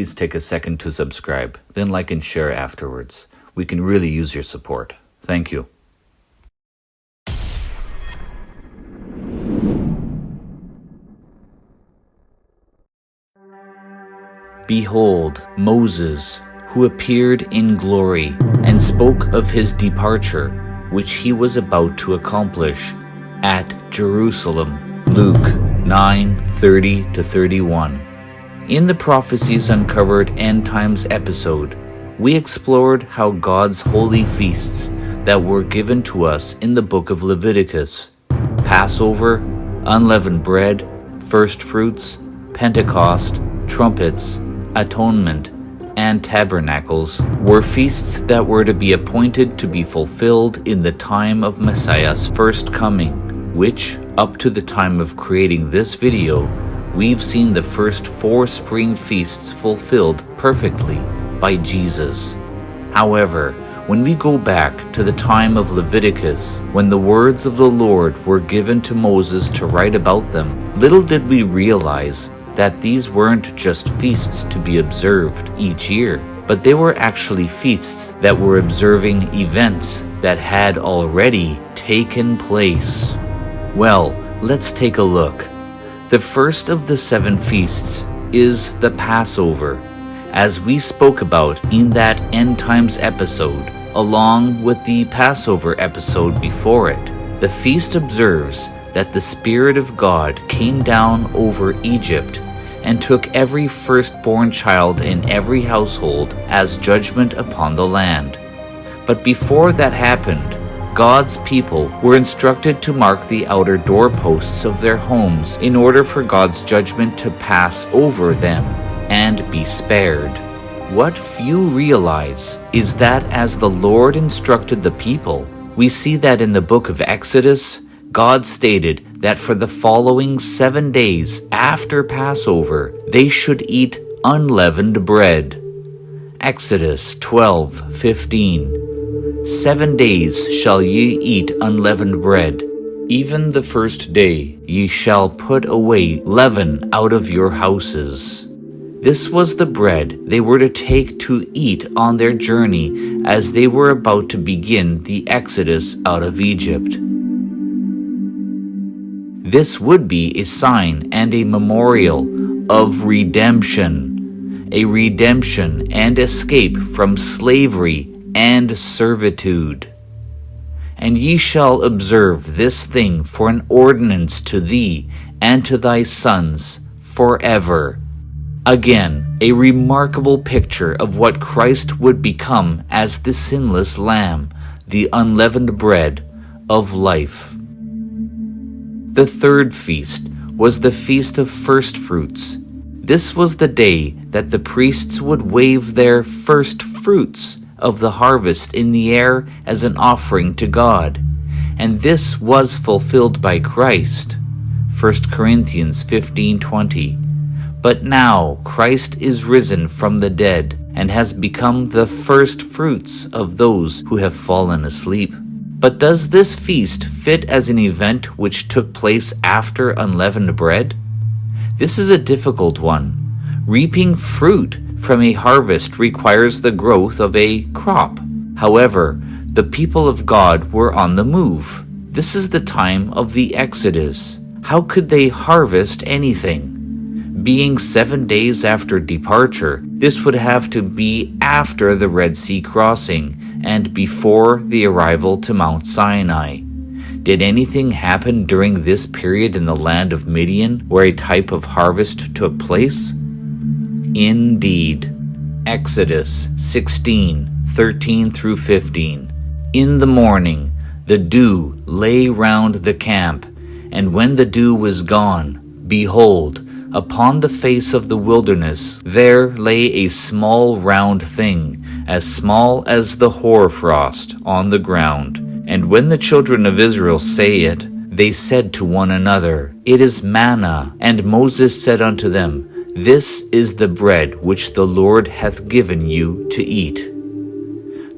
please take a second to subscribe, then like and share afterwards. We can really use your support. Thank you. Behold, Moses, who appeared in glory, and spoke of his departure, which he was about to accomplish at Jerusalem. Luke 9:30-31. In the Prophecies Uncovered End Times episode, we explored how God's holy feasts that were given to us in the book of Leviticus, Passover, unleavened bread, first fruits, Pentecost, trumpets, atonement, and tabernacles, were feasts that were to be appointed to be fulfilled in the time of Messiah's first coming, which, up to the time of creating this video, we've seen the first 4 spring feasts fulfilled perfectly by Jesus. However, when we go back to the time of Leviticus, when the words of the Lord were given to Moses to write about them, little did we realize that these weren't just feasts to be observed each year, but they were actually feasts that were observing events that had already taken place. Well, let's take a look. The first of the 7 feasts is the Passover, as we spoke about in that End Times episode, along with the Passover episode before it. The feast observes that the Spirit of God came down over Egypt and took every firstborn child in every household as judgment upon the land. But before that happened, God's people were instructed to mark the outer doorposts of their homes in order for God's judgment to pass over them and be spared. What few realize is that as the Lord instructed the people, we see that in the book of Exodus, God stated that for the following 7 days after Passover, they should eat unleavened bread. Exodus 12:15. 7 days shall ye eat unleavened bread. Even the first day ye shall put away leaven out of your houses. This was the bread they were to take to eat on their journey as they were about to begin the exodus out of Egypt. This would be a sign and a memorial of redemption, a redemption and escape from slavery and servitude. And ye shall observe this thing for an ordinance to thee and to thy sons forever. Again, a remarkable picture of what Christ would become as the sinless Lamb, the unleavened bread of life. The third feast was the Feast of First Fruits. This was the day that the priests would wave their first fruits of the harvest in the air as an offering to God, and this was fulfilled by Christ. 1 Corinthians 15:20. But now Christ is risen from the dead and has become the first fruits of those who have fallen asleep. But does this feast fit as an event which took place after unleavened bread? This is a difficult one. Reaping fruit from a harvest requires the growth of a crop. However, the people of God were on the move. This is the time of the Exodus. How could they harvest anything? Being 7 days after departure, this would have to be after the Red Sea crossing and before the arrival to Mount Sinai. Did anything happen during this period in the land of Midian where a type of harvest took place? Indeed. Exodus 16:13-15. In the morning the dew lay round the camp, and when the dew was gone, behold, upon the face of the wilderness there lay a small round thing, as small as the hoarfrost, on the ground. And when the children of Israel saw it, they said to one another, It is manna. And Moses said unto them, This is the bread which the Lord hath given you to eat.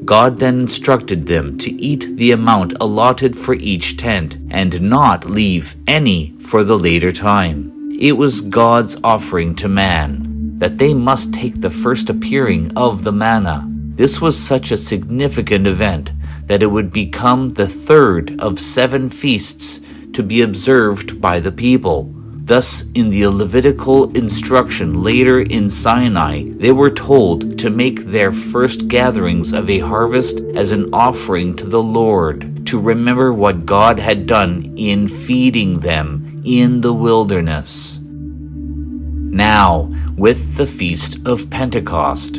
God then instructed them to eat the amount allotted for each tent, and not leave any for the later time. It was God's offering to man. that they must take the first appearing of the manna. This was such a significant event that it would become the third of 7 feasts to be observed by the people. Thus, in the Levitical instruction later in Sinai, they were told to make their first gatherings of a harvest as an offering to the Lord, to remember what God had done in feeding them in the wilderness. Now, with the Feast of Pentecost.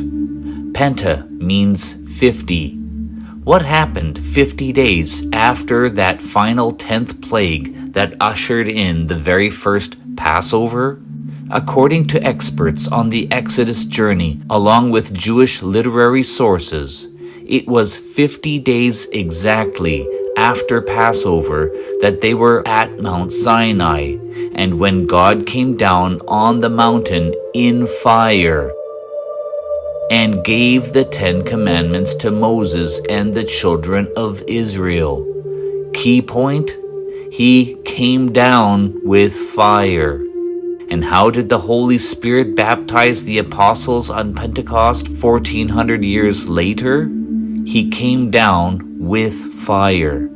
Penta means 50. What happened 50 days after that final 10th plague that ushered in the very first Passover? According to experts on the Exodus journey, along with Jewish literary sources, it was 50 days exactly after Passover that they were at Mount Sinai, and when God came down on the mountain in fire and gave the 10 Commandments to Moses and the children of Israel. Key point, he came down with fire. And how did the Holy Spirit baptize the apostles on Pentecost 1400 years later? He came down with fire.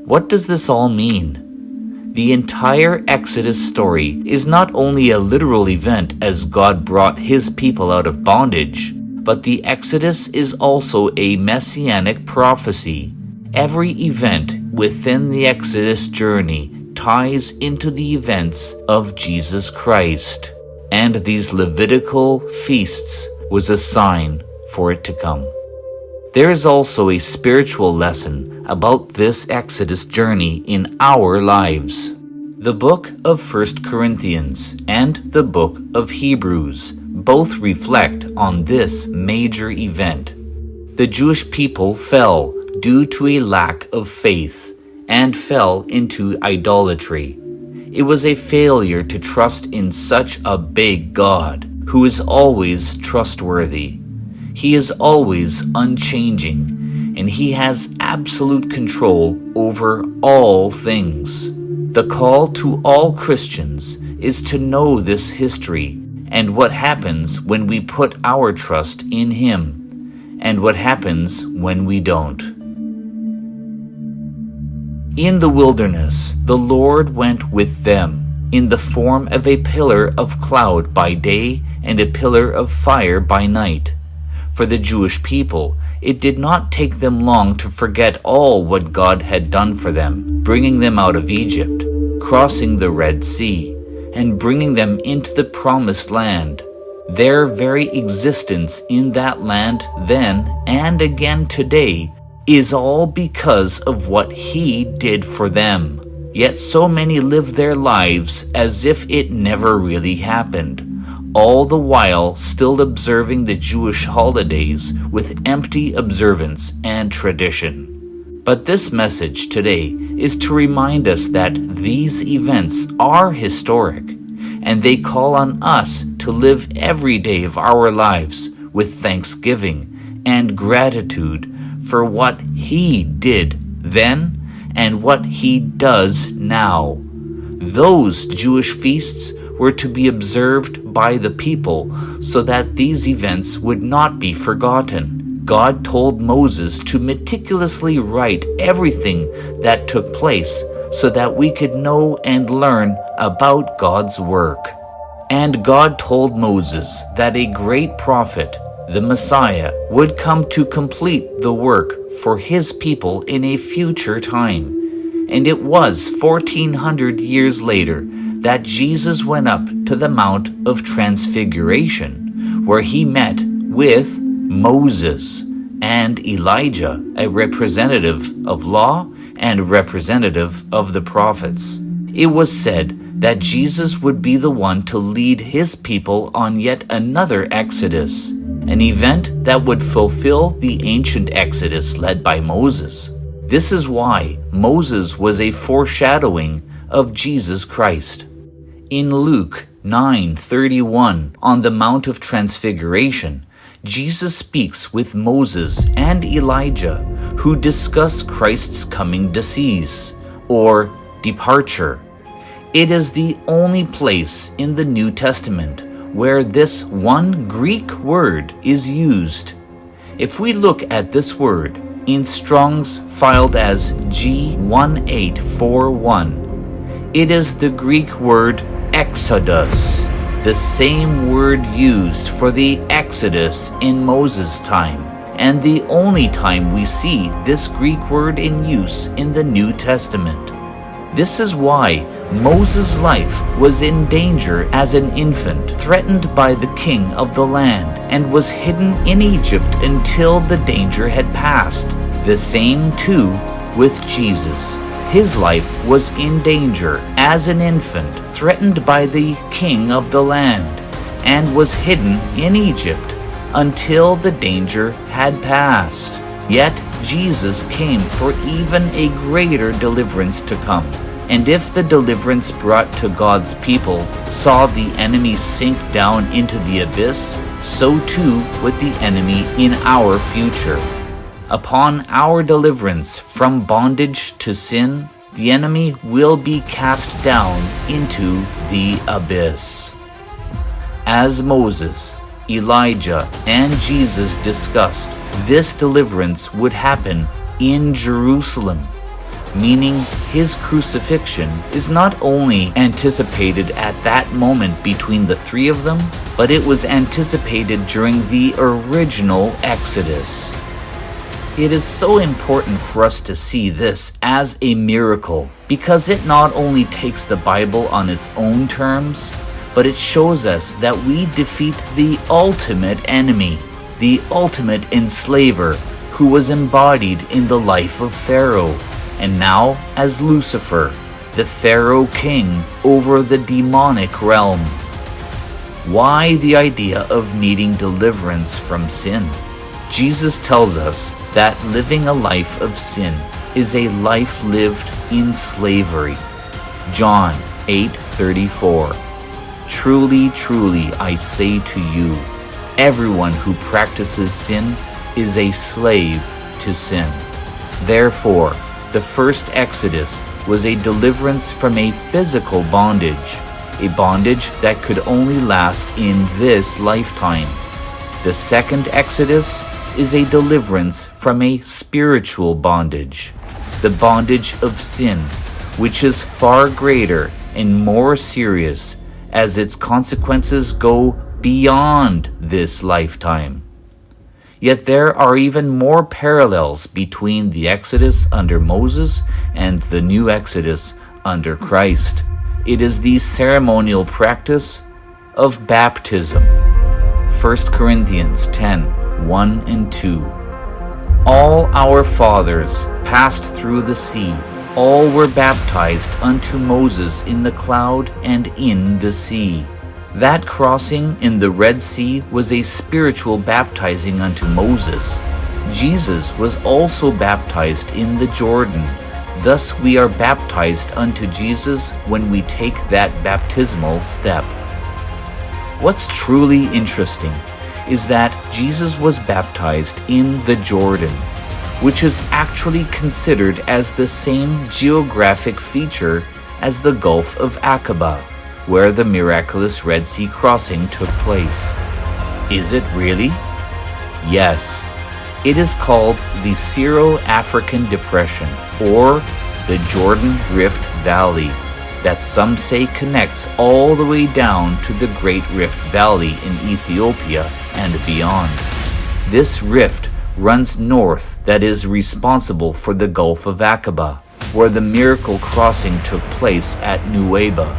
What does this all mean? The entire Exodus story is not only a literal event as God brought his people out of bondage, but the Exodus is also a messianic prophecy. Every event within the Exodus journey ties into the events of Jesus Christ, and these Levitical feasts was a sign for it to come. There is also a spiritual lesson about this Exodus journey in our lives. The book of 1 Corinthians and the book of Hebrews both reflect on this major event. The Jewish people fell due to a lack of faith and fell into idolatry. It was a failure to trust in such a big God who is always trustworthy. He is always unchanging, and he has absolute control over all things. The call to all Christians is to know this history and what happens when we put our trust in him, and what happens when we don't. In the wilderness, the Lord went with them in the form of a pillar of cloud by day and a pillar of fire by night. For the Jewish people, it did not take them long to forget all what God had done for them, bringing them out of Egypt, crossing the Red Sea, and bringing them into the promised land. Their very existence in that land then and again today is all because of what he did for them. Yet so many live their lives as if it never really happened, all the while still observing the Jewish holidays with empty observance and tradition. But this message today is to remind us that these events are historic, and they call on us to live every day of our lives with thanksgiving and gratitude for what he did then and what he does now. Those Jewish feasts were to be observed by the people so that these events would not be forgotten. God told Moses to meticulously write everything that took place so that we could know and learn about God's work. And God told Moses that a great prophet, the Messiah, would come to complete the work for his people in a future time. And it was 1400 years later that Jesus went up to the Mount of Transfiguration, where he met with Moses and Elijah, a representative of law and representative of the prophets. It was said that Jesus would be the one to lead his people on yet another Exodus, an event that would fulfill the ancient Exodus led by Moses. This is why Moses was a foreshadowing of Jesus Christ. In Luke 9:31, on the Mount of Transfiguration, Jesus speaks with Moses and Elijah, who discuss Christ's coming decease, or departure. It is the only place in the New Testament where this one Greek word is used. If we look at this word in Strong's filed as G1841, it is the Greek word exodus, the same word used for the Exodus in Moses' time, and the only time we see this Greek word in use in the New Testament. This is why Moses' life was in danger as an infant, threatened by the king of the land, and was hidden in Egypt until the danger had passed. The same too with Jesus. His life was in danger as an infant, threatened by the king of the land, and was hidden in Egypt until the danger had passed. Yet Jesus came for even a greater deliverance to come. And if the deliverance brought to God's people saw the enemy sink down into the abyss, so too would the enemy in our future. Upon our deliverance from bondage to sin, the enemy will be cast down into the abyss. As Moses, Elijah, and Jesus discussed, this deliverance would happen in Jerusalem, meaning his crucifixion is not only anticipated at that moment between the three of them, but it was anticipated during the original Exodus. It is so important for us to see this as a miracle, because it not only takes the Bible on its own terms, but it shows us that we defeat the ultimate enemy, the ultimate enslaver, who was embodied in the life of Pharaoh, and now as Lucifer, the Pharaoh king over the demonic realm. Why the idea of needing deliverance from sin? Jesus tells us that living a life of sin is a life lived in slavery. John 8:34. Truly, truly, I say to you, everyone who practices sin is a slave to sin. Therefore, the first Exodus was a deliverance from a physical bondage, a bondage that could only last in this lifetime. The second Exodus is a deliverance from a spiritual bondage, the bondage of sin, which is far greater and more serious as its consequences go beyond this lifetime. Yet there are even more parallels between the Exodus under Moses and the new Exodus under Christ. It is the ceremonial practice of baptism. 1 Corinthians 10:1 and 2. All our fathers passed through the sea. All were baptized unto Moses in the cloud and in the sea. That crossing in the Red Sea was a spiritual baptizing unto Moses. Jesus was also baptized in the Jordan. Thus we are baptized unto Jesus when we take that baptismal step. What's truly interesting is that Jesus was baptized in the Jordan, which is actually considered as the same geographic feature as the Gulf of Aqaba, where the miraculous Red Sea crossing took place. Is it really? Yes. It is called the Syro-African Depression, or the Jordan Rift Valley, that some say connects all the way down to the Great Rift Valley in Ethiopia and beyond. This rift runs north that is responsible for the Gulf of Aqaba, where the miracle crossing took place at Nuweiba.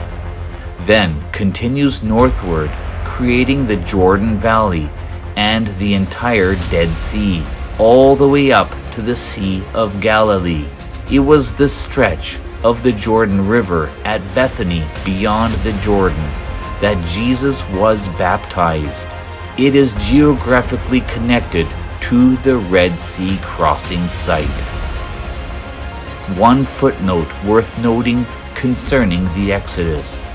Then continues northward, creating the Jordan Valley and the entire Dead Sea, all the way up to the Sea of Galilee. It was the stretch of the Jordan River at Bethany beyond the Jordan that Jesus was baptized. It is geographically connected to the Red Sea crossing site. One footnote worth noting concerning the Exodus.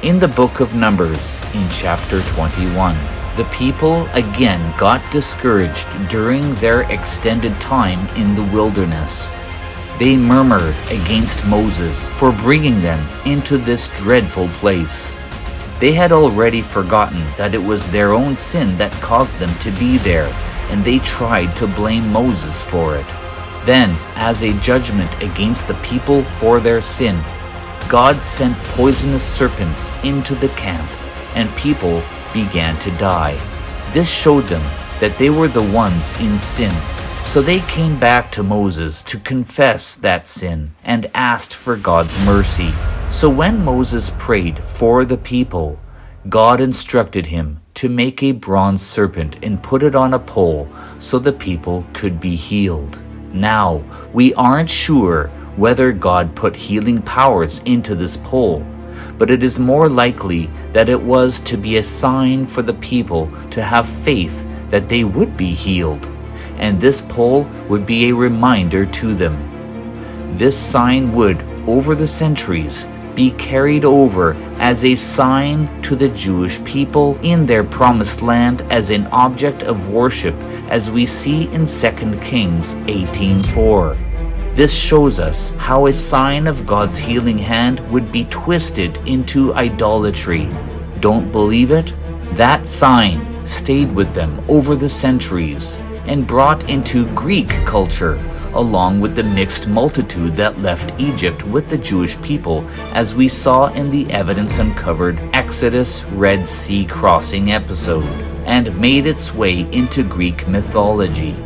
In the book of Numbers, in chapter 21, the people again got discouraged during their extended time in the wilderness. They murmured against Moses for bringing them into this dreadful place. They had already forgotten that it was their own sin that caused them to be there, and they tried to blame Moses for it. Then, as a judgment against the people for their sin, God sent poisonous serpents into the camp, and people began to die. This showed them that they were the ones in sin. So they came back to Moses to confess that sin and asked for God's mercy. So when Moses prayed for the people, God instructed him to make a bronze serpent and put it on a pole so the people could be healed. Now, we aren't sure whether God put healing powers into this pole, but it is more likely that it was to be a sign for the people to have faith that they would be healed, and this pole would be a reminder to them. This sign would, over the centuries, be carried over as a sign to the Jewish people in their promised land as an object of worship, as we see in 2 Kings 18:4. This shows us how a sign of God's healing hand would be twisted into idolatry. Don't believe it? That sign stayed with them over the centuries and brought into Greek culture, along with the mixed multitude that left Egypt with the Jewish people, as we saw in the evidence uncovered Exodus Red Sea crossing episode, and made its way into Greek mythology.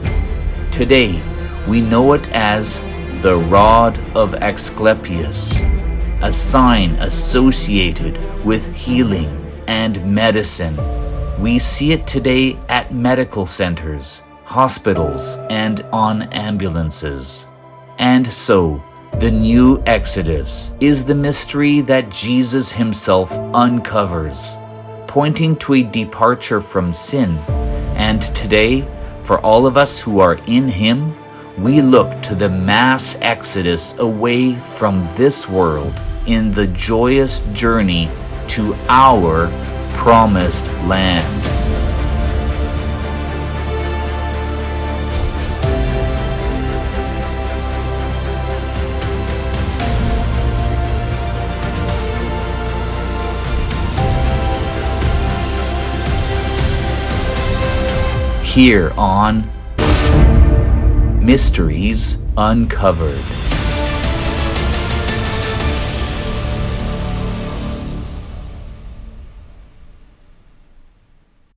Today, we know it as the Rod of Asclepius, a sign associated with healing and medicine. We see it today at medical centers, hospitals, and on ambulances. And so, the new Exodus is the mystery that Jesus himself uncovers, pointing to a departure from sin. And today, for all of us who are in him, we look to the mass exodus away from this world in the joyous journey to our promised land. Here on Mysteries Uncovered.